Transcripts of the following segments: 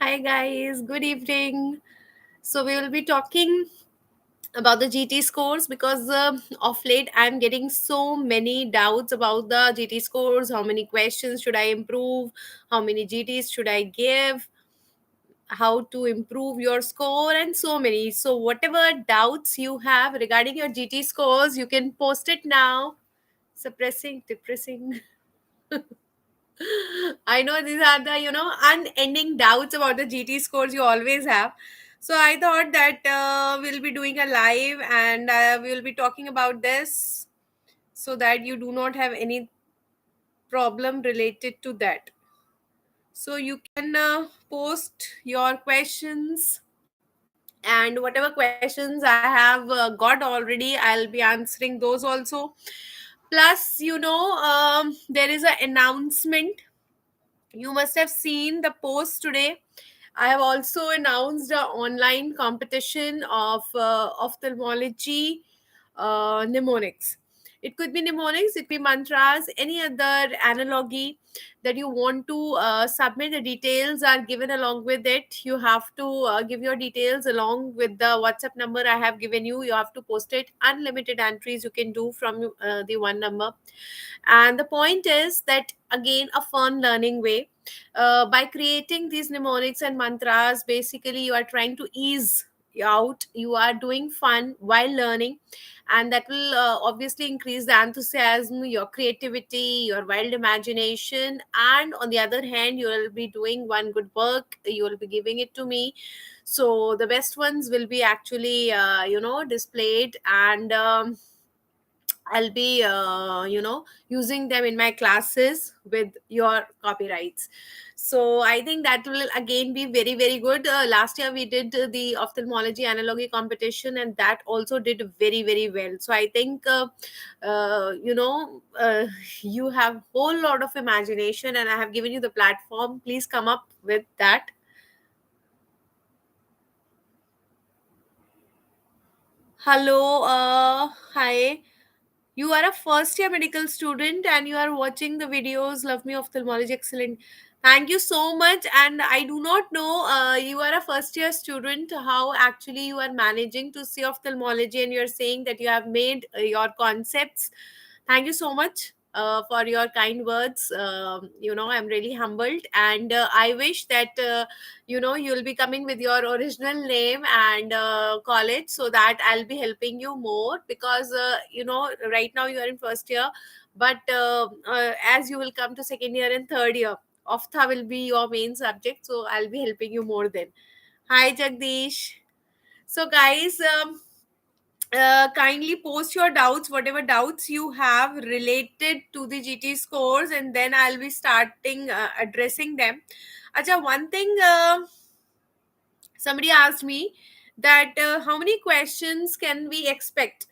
Hi guys, good evening. So we will be talking about the GT scores because of late I'm getting so many doubts about the GT scores. How many questions should I improve? How many GTs should I give? How to improve your score and so many. So whatever doubts you have regarding your GT scores, you can post it now. Suppressing, depressing. I know these are the unending doubts about the GT scores you always have. So I thought that we'll be doing a live and we'll be talking about this so that you do not have any problem related to that. So you can post your questions, and whatever questions I have got already, I'll be answering those also. Plus, there is an announcement. You must have seen the post today. I have also announced an online competition of ophthalmology mnemonics. It could be mnemonics, it could be mantras, any other analogy that you want to submit. The details are given along with it. You have to give your details along with the WhatsApp number I have given you. You have to post it. Unlimited entries you can do from the one number. And the point is that, again, a fun learning way. By creating these mnemonics and mantras, basically you are trying to ease out. You are doing fun while learning, and that will obviously increase the enthusiasm, your creativity, your wild imagination. And on the other hand, you will be doing one good work. You will be giving it to me, so the best ones will be actually displayed, and I'll be, using them in my classes with your copyrights. So I think that will again be very, very good. Last year we did the ophthalmology analogy competition, and that also did very, very well. So I think, you have whole lot of imagination, and I have given you the platform. Please come up with that. Hello, hi. You are a first year medical student and you are watching the videos. Love me ophthalmology. Excellent. Thank you so much. And I do not know, you are a first year student, how actually you are managing to see ophthalmology, and you're saying that you have made your concepts. Thank you so much for your kind words. I'm really humbled, and I wish that you'll be coming with your original name and college, so that I'll be helping you more, because right now you are in first year, but as you will come to second year and third year, ophtha will be your main subject, so I'll be helping you more then. Hi Jagdish. So guys, kindly post your doubts, whatever doubts you have related to the GT scores, and then I'll be starting addressing them. Acha, one thing, somebody asked me that how many questions can we expect.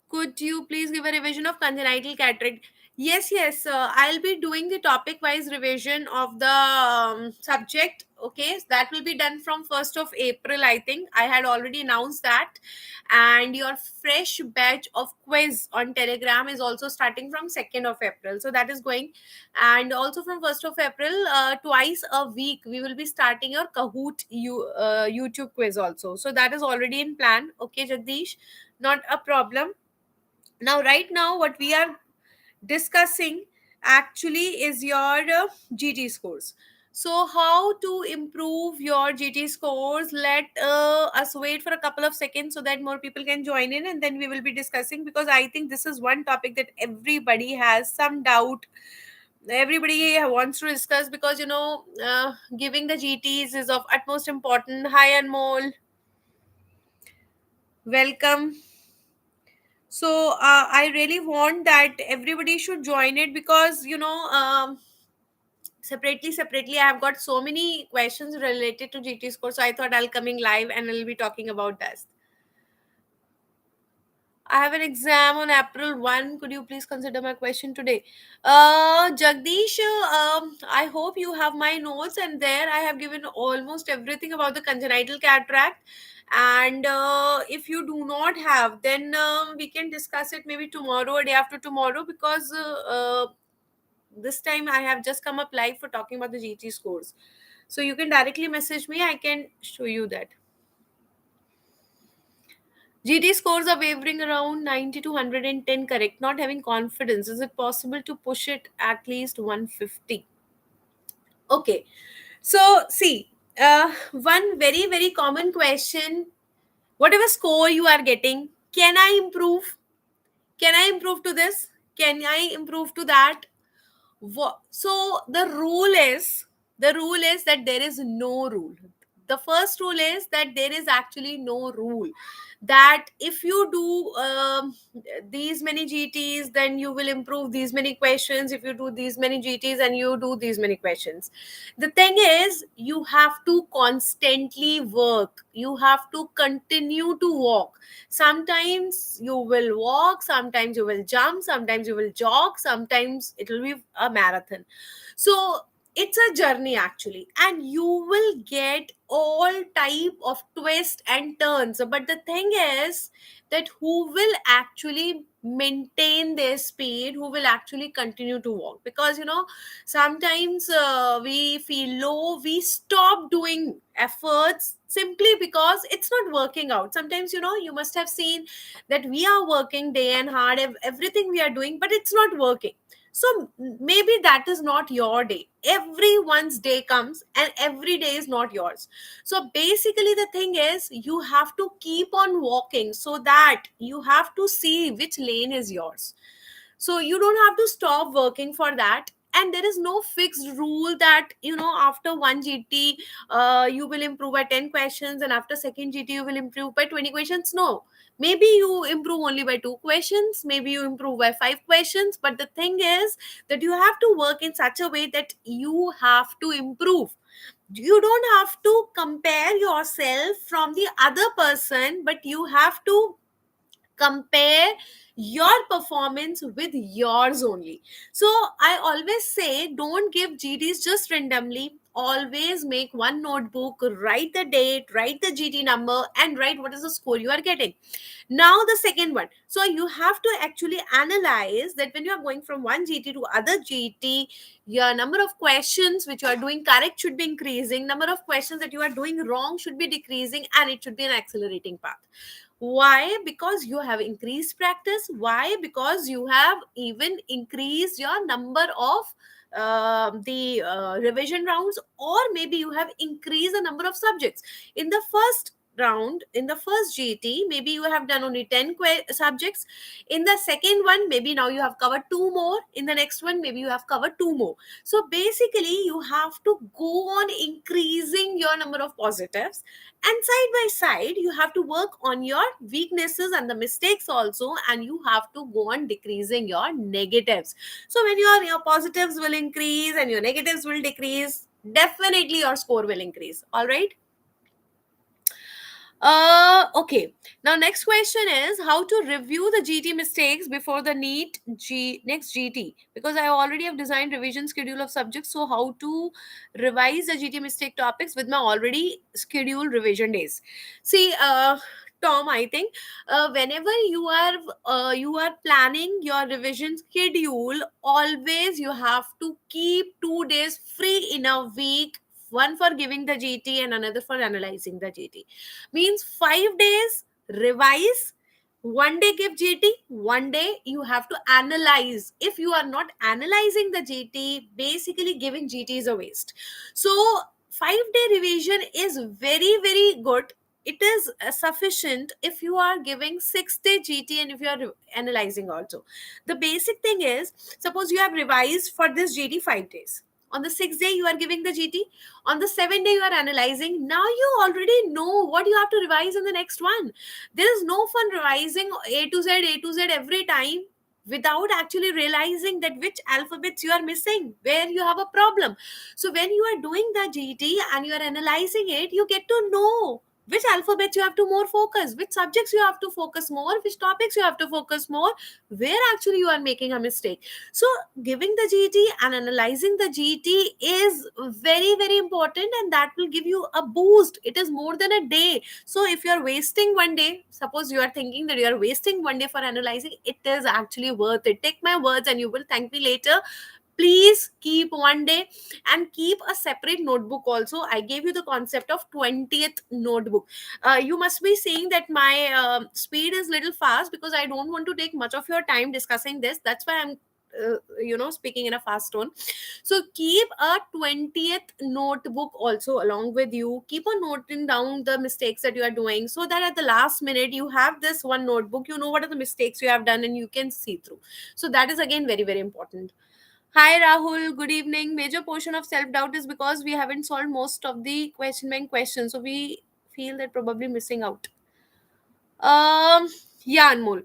Could you please give a revision of congenital cataract? Yes, yes. I'll be doing the topic wise revision of the subject. Okay, so that will be done from 1st of April, I think. I had already announced that. And your fresh batch of quiz on Telegram is also starting from 2nd of April. So that is going. And also from 1st of April, twice a week, we will be starting your YouTube quiz also. So that is already in plan. Okay, Jagdish, not a problem. Now, right now, what we are discussing actually is your GT scores. So, how to improve your GT scores? Let us wait for a couple of seconds so that more people can join in, and then we will be discussing, because I think this is one topic that everybody has some doubt. Everybody wants to discuss, because giving the GTs is of utmost importance. Hi, Anmol. Welcome. So I really want that everybody should join it, because Separately, I have got so many questions related to GT score, so I thought I'll coming live and I'll be talking about that. I have an exam on April 1. Could you please consider my question today? Jagdish, I hope you have my notes, and there I have given almost everything about the congenital cataract. And if you do not have, then we can discuss it maybe tomorrow or day after tomorrow, because this time I have just come up live for talking about the GT scores. So you can directly message me, I can show you that. GT scores are wavering around 90 to 110, correct. Not having confidence. Is it possible to push it at least 150? Okay. So, see, one very, very common question: whatever score you are getting, can I improve? Can I improve to this? Can I improve to that? So the rule is that there is no rule. The first rule is that there is actually no rule, that if you do these many GTs, then you will improve these many questions. If you do these many GTs and you do these many questions, the thing is, you have to constantly work, you have to continue to walk. Sometimes you will walk, sometimes you will jump, sometimes you will jog, sometimes it will be a marathon. So it's a journey actually, and you will get all type of twists and turns. But the thing is that who will actually maintain their speed, who will actually continue to walk? Because sometimes we feel low, we stop doing efforts simply because it's not working out. Sometimes you must have seen that we are working day and hard, everything we are doing, but it's not working. So maybe that is not your day. Everyone's day comes, and every day is not yours. So basically the thing is, you have to keep on walking, so that you have to see which lane is yours. So you don't have to stop working for that. And there is no fixed rule that after one GT you will improve by 10 questions, and after second GT you will improve by 20 questions. No, maybe you improve only by 2 questions, maybe you improve by 5 questions, but the thing is that you have to work in such a way that you have to improve. You don't have to compare yourself from the other person, but you have to compare your performance with yours only. So I always say, don't give GTs just randomly. Always make one notebook, write the date, write the GT number, and write what is the score you are getting. Now the second one, so you have to actually analyze that when you are going from one GT to other GT, your number of questions which you are doing correct should be increasing, number of questions that you are doing wrong should be decreasing, and it should be an accelerating path. Why? Because you have increased practice. Why? Because you have even increased your number of the revision rounds, or maybe you have increased the number of subjects. In the first round, in the first GT, maybe you have done only 10 subjects. In the second one, maybe now you have covered two more. In the next one, maybe you have covered two more. So basically you have to go on increasing your number of positives, and side by side you have to work on your weaknesses and the mistakes also, and you have to go on decreasing your negatives. So when your positives will increase and your negatives will decrease, definitely your score will increase. All right. Okay. Now, next question is how to review the GT mistakes before the next GT, because I already have designed revision schedule of subjects. So, how to revise the GT mistake topics with my already scheduled revision days? See, Tom, I think whenever you are planning your revision schedule, always you have to keep 2 days free in a week, one for giving the GT and another for analyzing the GT. Means 5 days revise, one day give GT, one day you have to analyze. If you are not analyzing the GT, basically giving GT is a waste. So 5 day revision is very, very good. It is sufficient if you are giving 6 day GT and if you are analyzing also. The basic thing is, suppose you have revised for this GT 5 days. On the 6th day, you are giving the GT. On the 7th day, you are analyzing. Now you already know what you have to revise in the next one. There is no fun revising A to Z, A to Z every time. without actually realizing that which alphabets you are missing, where you have a problem. So when you are doing the GT and you are analyzing it, you get to know which alphabets you have to more focus, which subjects you have to focus more, which topics you have to focus more, where actually you are making a mistake. So giving the GT and analyzing the GT is very very important, and that will give you a boost. It is more than a day. So if you are wasting one day, suppose you are thinking that you are wasting one day for analyzing, it is actually worth it. Take my words and you will thank me later. Please keep one day, and keep a separate notebook also. I gave you the concept of 20th notebook. You must be saying that my speed is little fast, because I don't want to take much of your time discussing this. That's why I'm speaking in a fast tone. So keep a 20th notebook also along with you. Keep on noting down the mistakes that you are doing, so that at the last minute you have this one notebook, you know what are the mistakes you have done, and you can see through. So that is again very very important. Hi Rahul, good evening. Major portion of self doubt is because we haven't solved most of the question bank questions, so we feel that probably missing out. Yeah, Anmol.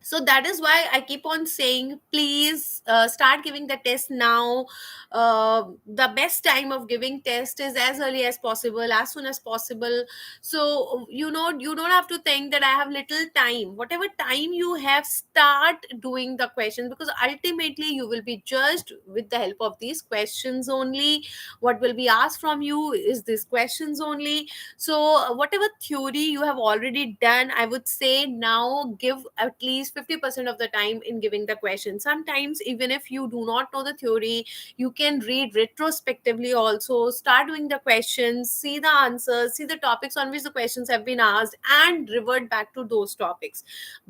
So that is why I keep on saying, please start giving the test now. The best time of giving test is as early as possible, as soon as possible. So you don't have to think that I have little time. Whatever time you have, start doing the questions, because ultimately you will be judged with the help of these questions only. What will be asked from you is these questions only. So whatever theory you have already done, I would say now give at least 50% of the time in giving the question. Sometimes even if you do not know the theory, you can read retrospectively also, start doing the questions, see the answers, see the topics on which the questions have been asked, and revert back to those topics.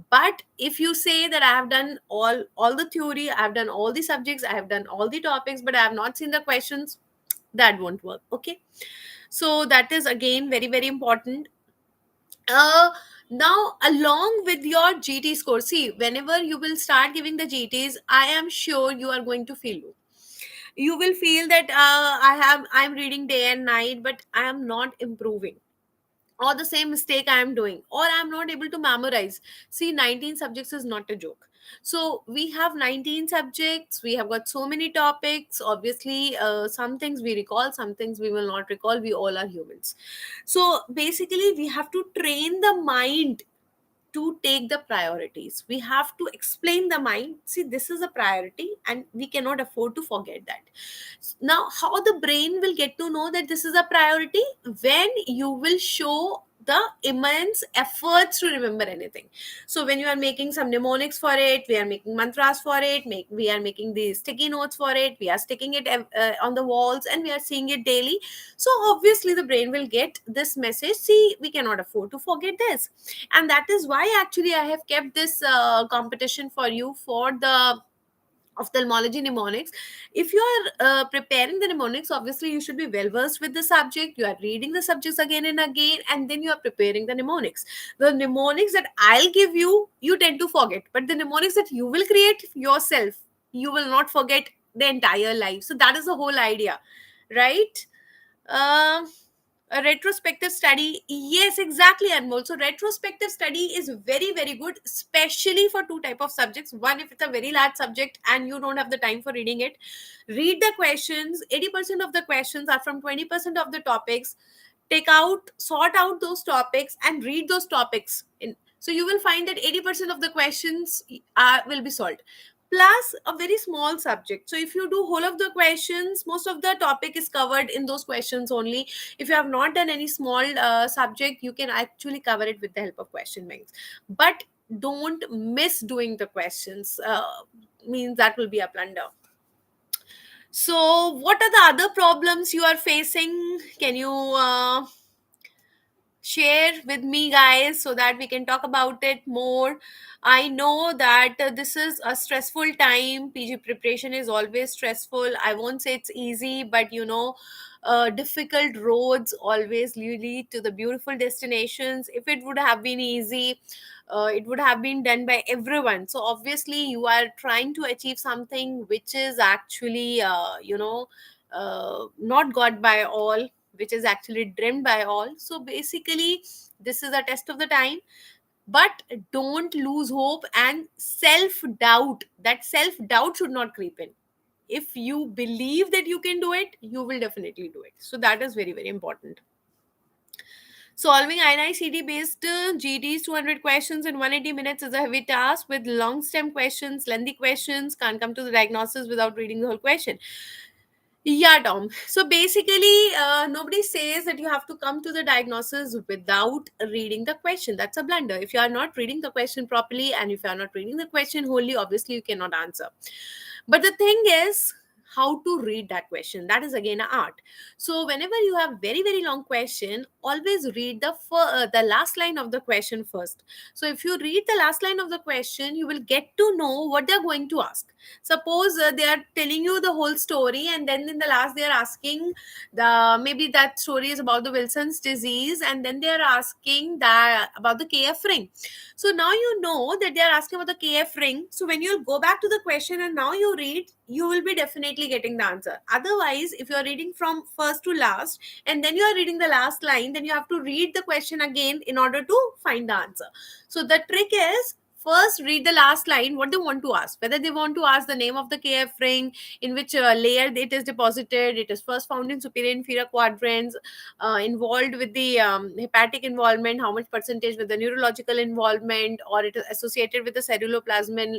But if you say that I have done all the theory, I have done all the subjects, I have done all the topics, but I have not seen the questions, that won't work. Okay, so that is again very very important. uh Now along with your GT score, see, whenever you will start giving the GTs, I am sure you are going to feel low. You will feel that I'm reading day and night, but I am not improving, or the same mistake I am doing, or I'm not able to memorize. See, 19 subjects is not a joke. So we have 19 subjects, we have got so many topics. Obviously, some things we recall, some things we will not recall. We all are humans. So basically, we have to train the mind to take the priorities. We have to explain the mind, see, this is a priority and we cannot afford to forget that. Now, how the brain will get to know that this is a priority? When you will show the immense efforts to remember anything. So when you are making some mnemonics for it, we are making mantras for it, we are making these sticky notes for it, we are sticking it on the walls, and we are seeing it daily. So obviously the brain will get this message, see, we cannot afford to forget this. And that is why actually I have kept this competition for you for the ophthalmology mnemonics. If you are preparing the mnemonics, obviously you should be well versed with the subject, you are reading the subjects again and again, and then you are preparing the mnemonics. The mnemonics that I'll give you, you tend to forget, but the mnemonics that you will create yourself, you will not forget the entire life. So that is the whole idea, right? um a retrospective study, yes, exactly, Anmol. So retrospective study is very very good, especially for two type of subjects. One, if it's a very large subject and you don't have the time for reading it, read the questions. 80% of the questions are from 20% of the topics. Take out, sort out those topics and read those topics in. So you will find that 80% of the questions will be solved, plus a very small subject. So if you do whole of the questions, most of the topic is covered in those questions only. If you have not done any small subject, you can actually cover it with the help of question banks. But don't miss doing the questions, means that will be a plunder. So what are the other problems you are facing? Can you share with me, guys, so that we can talk about it more? I know that this is a stressful time. PG preparation is always stressful. I won't say it's easy, but difficult roads always lead to the beautiful destinations. If it would have been easy, it would have been done by everyone. So obviously you are trying to achieve something which is actually not got by all, which is actually dreamed by all. So basically, this is a test of the time. but don't lose hope and self doubt. That self doubt should not creep in. If you believe that you can do it, you will definitely do it. So that is very, very important. Solving INICD based GDs 200 questions in 180 minutes is a heavy task with long stem questions, lengthy questions. Can't come to the diagnosis without reading the whole question. Yeah, Tom. So basically, nobody says that you have to come to the diagnosis without reading the question. That's a blunder. If you are not reading the question properly and if you are not reading the question wholly, obviously you cannot answer. But the thing is, how to read that question. That is again an art. So whenever you have very, very long question, always read the last line of the question first. So if you read the last line of the question, you will get to know what they're going to ask. Suppose they are telling you the whole story, and then in the last they are asking the, maybe that story is about the Wilson's disease, and then they are asking that about the KF ring. So now you know that they are asking about the KF ring. So when you go back to the question and now you read, you will be definitely getting the answer. Otherwise, if you are reading from first to last and then you are reading the last line, then you have to read the question again in order to find the answer. So the trick is, first read the last line what they want to ask, whether they want to ask the name of the KF ring, in which layer it is deposited, it is first found in superior inferior quadrants, involved with the hepatic involvement, how much percentage with the neurological involvement, or it is associated with the ceruloplasmin,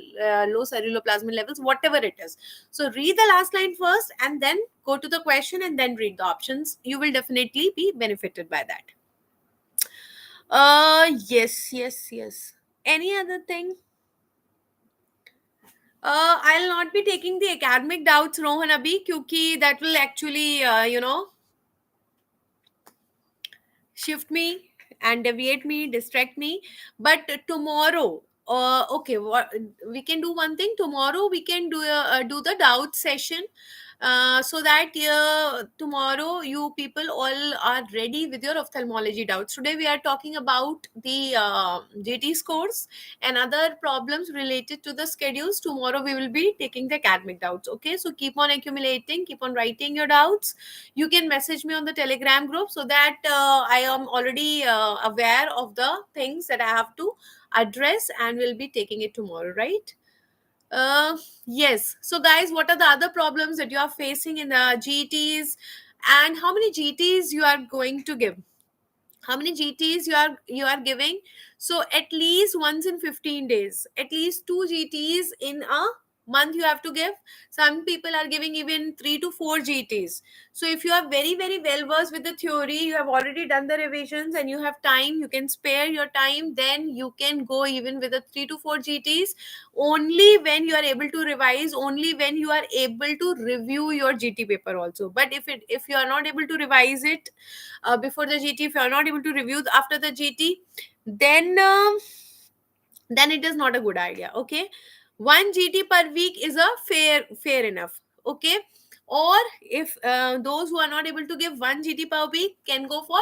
low ceruloplasmin levels, whatever it is. So read the last line first and then go to the question and then read the options. You will definitely be benefited by that. Yes, yes, yes. Any other thing? I'll not be taking the academic doubts, Rohan, abhi, kyunki that will actually, shift me and deviate me, distract me. But tomorrow, okay, what we can do, one thing tomorrow, we can do the doubt session, so that tomorrow you people all are ready with your ophthalmology doubts. Today we are talking about the GT scores and other problems related to the schedules. Tomorrow we will be taking the academic doubts. Okay, so keep on accumulating, keep on writing your doubts. You can message me on the Telegram group, so that I am already aware of the things that I have to address, and will be taking it tomorrow, right? Yes. So, guys, what are the other problems that you are facing in the GTs, and how many GTs you are going to give? How many GTs you are giving? So at least once in 15 days, at least two GTs in a month you have to give. Some people are giving even 3 to 4 GTs. So if you are very, very well versed with the theory, you have already done the revisions and you have time, you can spare your time, then you can go even with the 3 to 4 GTs. Only when you are able to revise, only when you are able to review your GT paper also. But if you are not able to revise it before the GT, if you are not able to review after the GT, then then it is not a good idea. Okay, one GT per week is a fair enough. Okay, or if those who are not able to give one GT per week can go for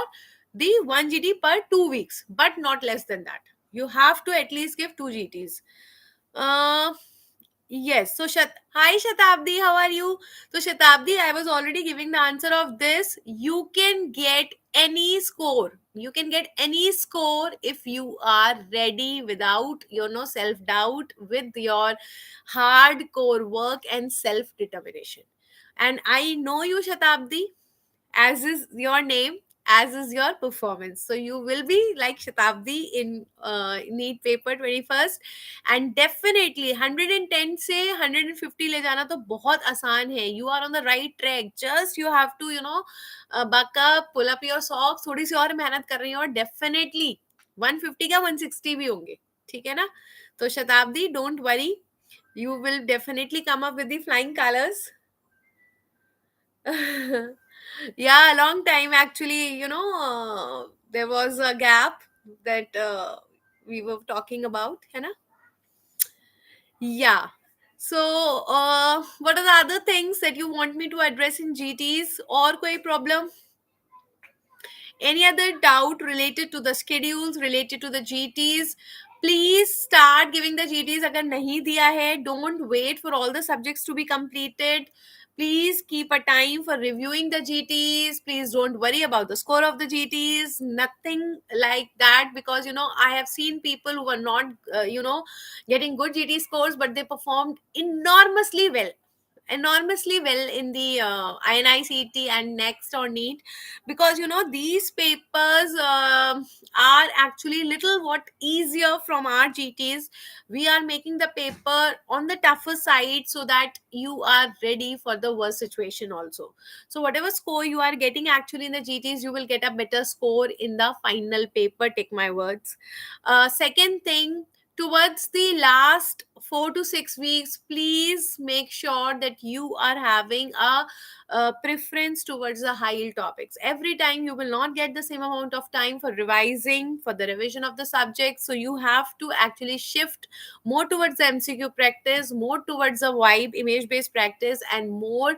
the one GT per 2 weeks, but not less than that. You have to at least give two GTs. uh, Yes. So, hi Shatabdi, how are you? So, Shatabdi, I was already giving the answer of this. You can get any score. You can get any score if you are ready without, self doubt, with your hardcore work and self determination. And I know you, Shatabdi, as is your name, as is your performance. So you will be like Shatabdi in neat paper 21st. And definitely 110 से 150 ले जाना तो बहुत आसान है. You are on the right track. Just you have to, buck up, pull up your socks, थोड़ी सी और मेहनत कर रही हो, और definitely 150 का 160 भी होंगे. ठीक है ना? तो शताब्दी, don't worry. You will definitely come up with the flying colors. Yeah, a long time actually. There was a gap that we were talking about, है ना? Yeah. So, what are the other things that you want me to address in GTs, or koi problem? Any other doubt related to the schedules, related to the GTs? Please start giving the GTs. अगर नहीं दिया है, don't wait for all the subjects to be completed. Please keep a time for reviewing the GTs. Please don't worry about the score of the GTs. Nothing like that, because I have seen people who are not getting good GT scores, but they performed enormously well in the INICT and next or NEET, because these papers are actually little what easier from our GTs. We are making the paper on the tougher side so that you are ready for the worst situation also. So whatever score you are getting actually in the GTs, you will get a better score in the final paper, take my words. Second thing, towards the last 4 to 6 weeks, please make sure that you are having a preference towards the high yield topics. Every time you will not get the same amount of time for revising, for the revision of the subject, so you have to actually shift more towards the MCQ practice, more towards the vibe image based practice, and more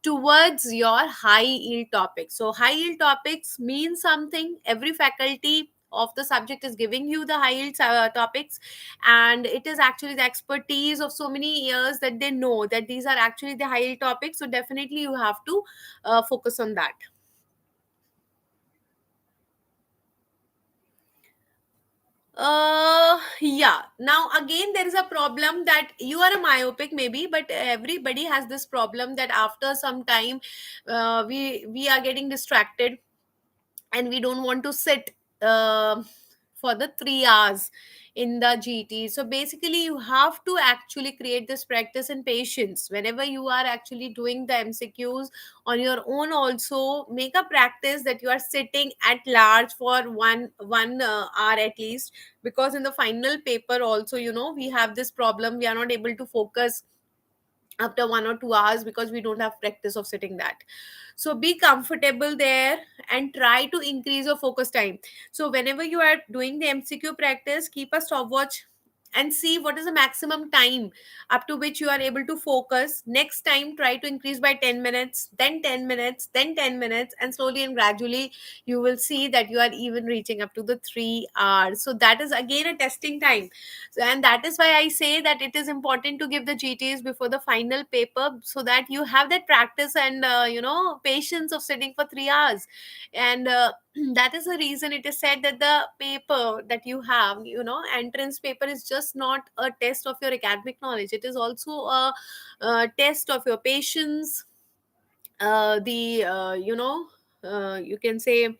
towards your high yield topics. So high yield topics mean something. Every faculty of the subject is giving you the high yield topics, and it is actually the expertise of so many years that they know that these are actually the high yield topics. So definitely you have to focus on that. Yeah, now again there is a problem that you are a myopic maybe, but everybody has this problem that after some time we are getting distracted, and we don't want to sit for the 3 hours in the GT. So basically, you have to actually create this practice and patience. Whenever you are actually doing the MCQs on your own, also make a practice that you are sitting at large for one hour at least, because in the final paper also, we have this problem. We are not able to focus after 1 or 2 hours because we don't have practice of sitting that. So be comfortable there and try to increase your focus time. So whenever you are doing the MCQ practice, keep a stopwatch and see what is the maximum time up to which you are able to focus. Next time, try to increase by 10 minutes, then 10 minutes, then 10 minutes, and slowly and gradually you will see that you are even reaching up to the 3 hours. So that is again a testing time. And that is why I say that it is important to give the GTs before the final paper, so that you have that practice and patience of sitting for 3 hours. And that is the reason it is said that the paper that you have, entrance paper, is just not a test of your academic knowledge. It is also a test of your patience, the you can say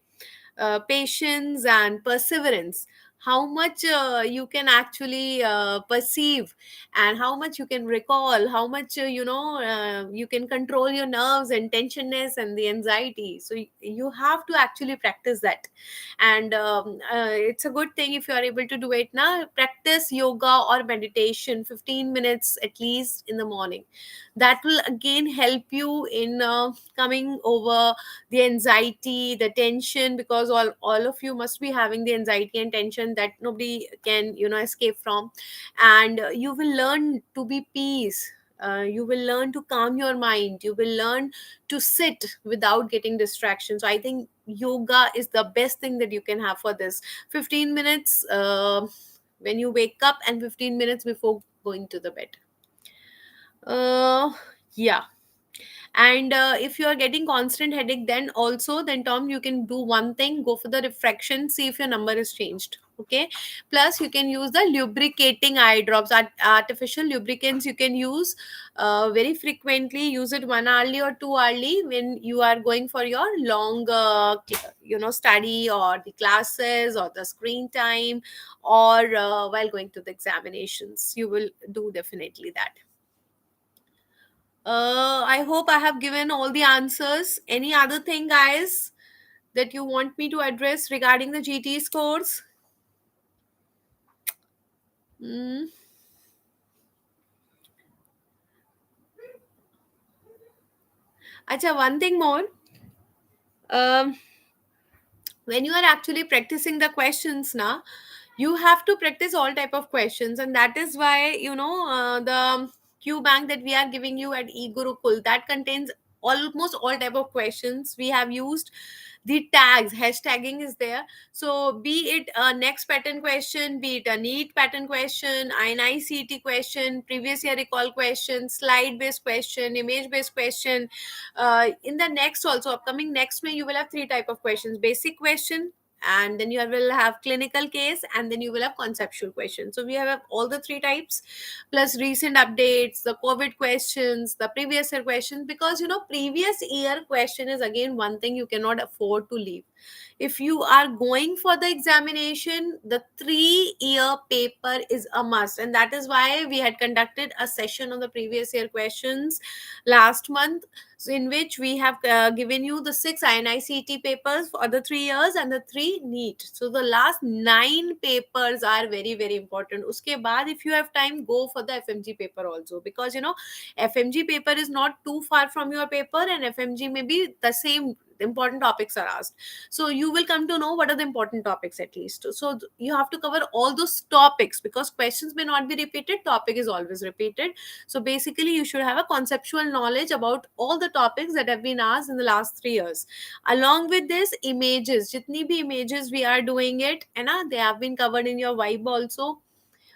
patience and perseverance, how much you can actually perceive, and how much you can recall, how much you can control your nerves and tensionness and the anxiety. So you have to actually practice that. And it's a good thing if you are able to do it now. Practice yoga or meditation 15 minutes at least in the morning. That will again help you in coming over the anxiety, the tension, because all of you must be having the anxiety and tension that nobody can escape from. And you will learn to be peace. You will learn to calm your mind. You will learn to sit without getting distractions. So I think yoga is the best thing that you can have for this. 15 minutes when you wake up, and 15 minutes before going to the bed. uh yeah. And if you are getting constant headache, then Tom, you can do one thing: go for the refraction, see if your number is changed. Okay. Plus you can use the lubricating eye drops. Artificial lubricants you can use very frequently. Use it 1 hourly or 2 hourly when you are going for your long study, or the classes, or the screen time, or while going to the examinations. You will do definitely that. I hope I have given all the answers. Any other thing, guys, that you want me to address regarding the GT scores? Mm. Acha, one thing more. Um, when you are actually practicing the questions now, you have to practice all type of questions, and that is why the q bank that we are giving you at eGurukul, that contains almost all type of questions. We have used The tags, hashtagging is there. So be it a next pattern question, be it a neat pattern question, INICET question, previous year recall question, slide based question, image based question. In the next also, upcoming next May, you will have three type of questions: basic question, and then you will have clinical case, and then you will have conceptual questions. So we have all the three types, plus recent updates, the COVID questions, the previous year questions, because previous year question is again one thing you cannot afford to leave. If you are going for the examination, the 3-year paper is a must, and that is why we had conducted a session on the previous year questions last month, so in which we have given you the 6 INICET papers for the 3 years and the 3 NEET. So the last 9 papers are very very important. Uske baad, if you have time, go for the FMG paper also, because FMG paper is not too far from your paper, and FMG may be the same important topics are asked. So you will come to know what are the important topics at least. So you have to cover all those topics, because questions may not be repeated, topic is always repeated. So basically you should have a conceptual knowledge about all the topics that have been asked in the last 3 years. Along with this, images, jitni bhi images we are doing it, and they have been covered in your vibe also.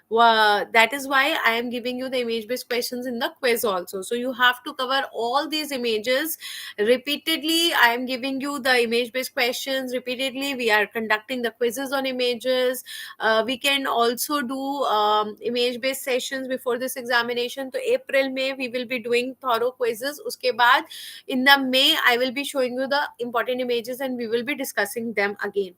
That is why I am giving you the image based questions in the quiz also. So you have to cover all these images repeatedly. I am giving you the image based questions repeatedly. We are conducting the quizzes on images. We can also do image based sessions before this examination. So April May we will be doing thorough quizzes. Uske baad in the May I will be showing you the important images, and we will be discussing them again,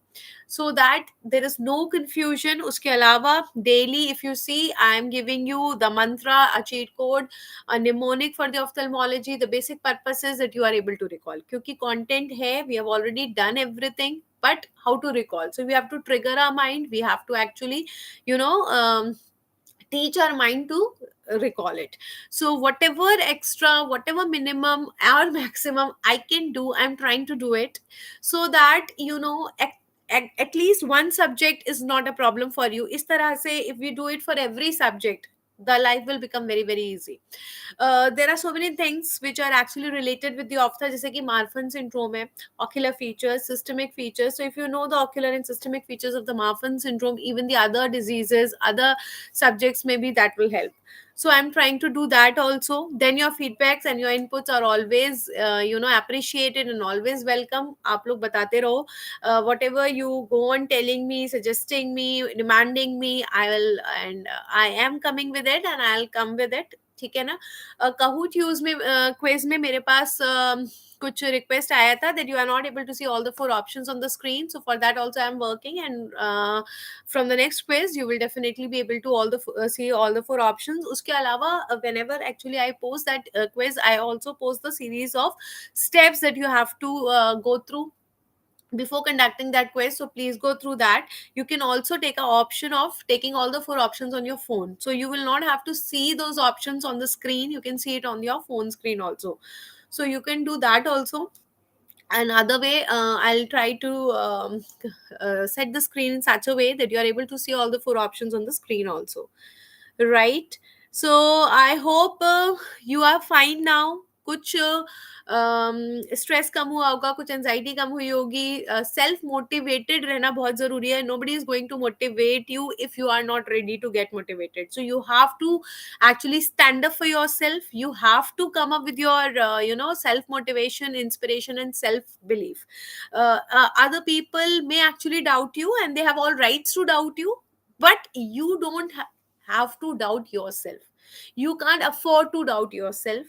so that there is no confusion. Uske alawa, daily if you see, I am giving you the mantra, a cheat code, a mnemonic for the ophthalmology. The basic purpose is that you are able to recall, kyunki content hai, we have already done everything, but how to recall? So we have to trigger our mind, we have to actually you know um, teach our mind to recall it. So whatever extra, whatever minimum or maximum I can do, I'm trying to do it, so that at least one subject is not a problem for you. Is tarah se, if we do it for every subject, the life will become very very easy. There are so many things which are actually related with the ophtha, जैसे कि Marfan syndrome है, ocular features, systemic features. So if you know the ocular and systemic features of the Marfan syndrome, even the other diseases, other subjects, maybe that will help. So I'm trying to do that also. Then your feedbacks and your inputs are always appreciated and always welcome. आप लोग बताते रहो. Whatever you go on telling me, suggesting me, demanding me, I will, and I am coming with it, and I'll come with it. ठीक है ना. कहूट use में, quiz में मेरे पास कुछ रिक्वेस्ट आया था that you are not able to see all the 4 options on the screen. So for that also I am working, and from the next quiz you will definitely be able to see all the 4 options. उसके अलावा whenever actually I post that quiz, I also post the series of steps that you have to go through before conducting that quiz. So please go through that. You can also take a option of taking all the 4 options on your phone, so you will not have to see those options on the screen, you can see it on your phone screen also. So you can do that also. Another way, I'll try to set the screen in such a way that you are able to see all the 4 options on the screen also, right? So I hope you are fine now. कुछ stress कम हुआ होगा, कुछ anxiety कम हुई होगी. Self motivated रहना बहुत जरूरी है. Nobody is going to motivate you if you are not ready to get motivated. So you have to actually stand up for yourself. You have to come up with your self motivation, inspiration, and self belief. Other people may actually doubt you, and they have all rights to doubt you, but you don't have to doubt yourself. You can't afford to doubt yourself.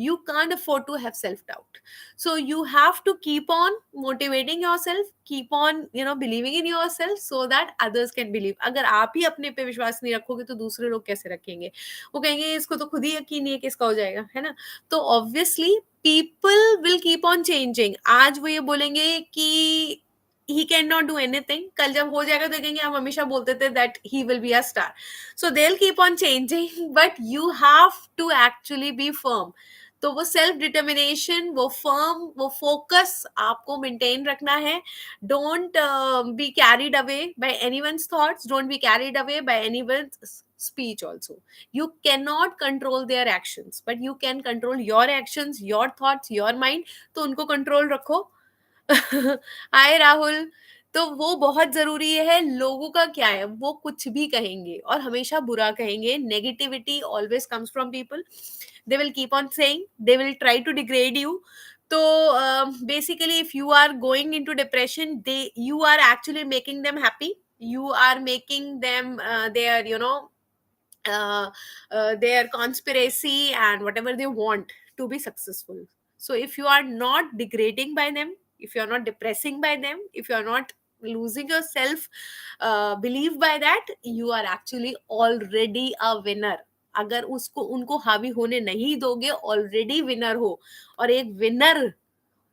You can't afford to have self doubt. So you have to keep on motivating yourself, keep on believing in yourself, so that others can believe. अगर आप ही अपने पे विश्वास नहीं रखोगे तो दूसरे लोग कैसे रखेंगे? वो कहेंगे इसको तो खुद ही यकीन नहीं है कि इसका हो जाएगा, है ना. तो obviously people will keep on changing. आज वो ये बोलेंगे कि he cannot do anything, कल जब हो जाएगा तो कहेंगे हम हमेशा बोलते थे that he will be a star. So they'll keep on changing, but you have to actually be firm. तो वो सेल्फ डिटर्मिनेशन, वो फर्म, वो फोकस आपको मेंटेन रखना है. Don't be carried away by anyone's thoughts, don't be carried away by anyone's speech also. You cannot control their actions, but you can control your actions, your thoughts, your mind. तो उनको control रखो. हाय राहुल। तो वो बहुत जरूरी है। लोगों का क्या है, वो कुछ भी कहेंगे और हमेशा बुरा कहेंगे। Negativity always comes from people. They will keep on saying, they will try to degrade you. तो basically if you are going into depression, they you are actually making them happy, you are making them their their conspiracy and whatever they want to be successful. So if you are not degrading by them, if you are not depressing by them, if you are not losing your self belief by that, you are actually already a winner. अगर उसको उनको हावी होने नहीं दोगे, already winner हो। और एक विनर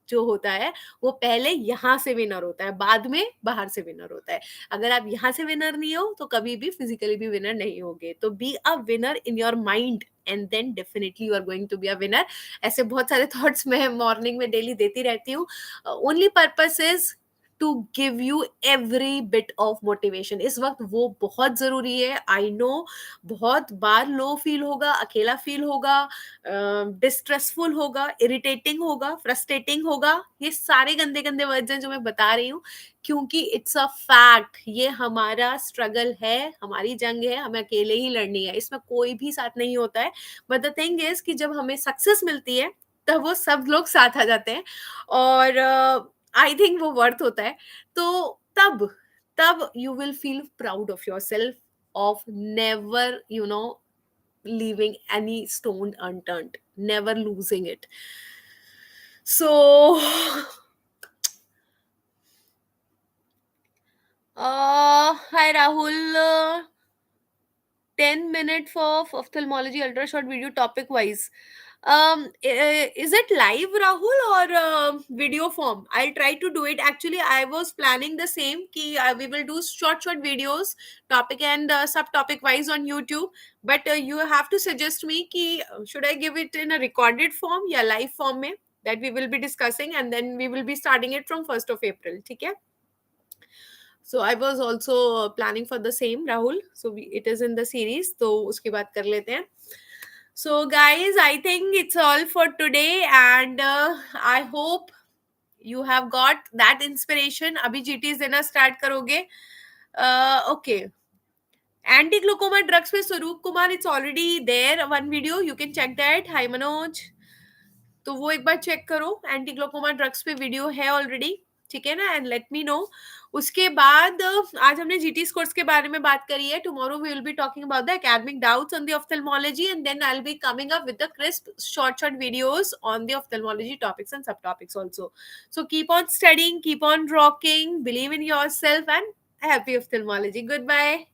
जो होता है वो पहले यहाँ से विनर होता है, बाद में बाहर से विनर होता है। अगर आप यहाँ से विनर नहीं हो तो कभी भी फिजिकली भी विनर नहीं होगे। तो be a winner in your mind and then definitely you are going to be a winner. ऐसे बहुत सारे थॉट्स मैं मॉर्निंग में डेली देती रहती हूँ। Only purpose is to give you every bit of motivation. इस वक्त वो बहुत जरूरी है। आई नो बहुत बार लो फील होगा, अकेला फील होगा, डिस्ट्रेसफुल होगा, इरिटेटिंग होगा, फ्रस्ट्रेटिंग होगा। ये सारे गंदे गंदे वर्ड्स हैं जो मैं बता रही हूँ, क्योंकि इट्स अ फैक्ट। ये हमारा स्ट्रगल है, हमारी जंग है, हमें अकेले ही लड़नी है, इसमें कोई भी साथ नहीं होता है। बट द थिंग इज कि जब हमें सक्सेस मिलती है तब वो सब लोग साथ आ जाते हैं। और आई थिंक वो वर्थ होता है। तो तब तब you will feel proud of your self, of never, leaving any stone unturned, never losing it. So, hi Rahul. 10 minute for ophthalmology ultra short video topic wise. Is it live, Rahul, or video form? I'll try to do it. Actually, I was planning the same ki we will do short videos, topic and subtopic wise on YouTube. But you have to suggest me ki should I give it in a recorded form, या live form में, that we will be discussing, and then we will be starting it from 1st of April. ठीक है? So I was also planning for the same, Rahul. So it is in the series. तो उसकी बात कर लेते हैं. So guys, I think it's all for today, and I hope you have got that inspiration. अभी GTs देना start करोगे. Okay. Anti-glaucoma drugs with Swaroop Kumar. It's already there. One video. You can check that. Hi Manoj. तो वो एक बार check करो। Anti glaucoma drugs पे video है already, ठीक है ना? And let me know. उसके बाद आज हमने जीटी स्कोर्स के बारे में बात करी है। Tomorrow we will be talking about the academic doubts on the ophthalmology, and then I will be coming up with the crisp short videos on the ophthalmology topics and subtopics also. So keep on studying, keep on rocking, believe in yourself, and happy ophthalmology. Good bye.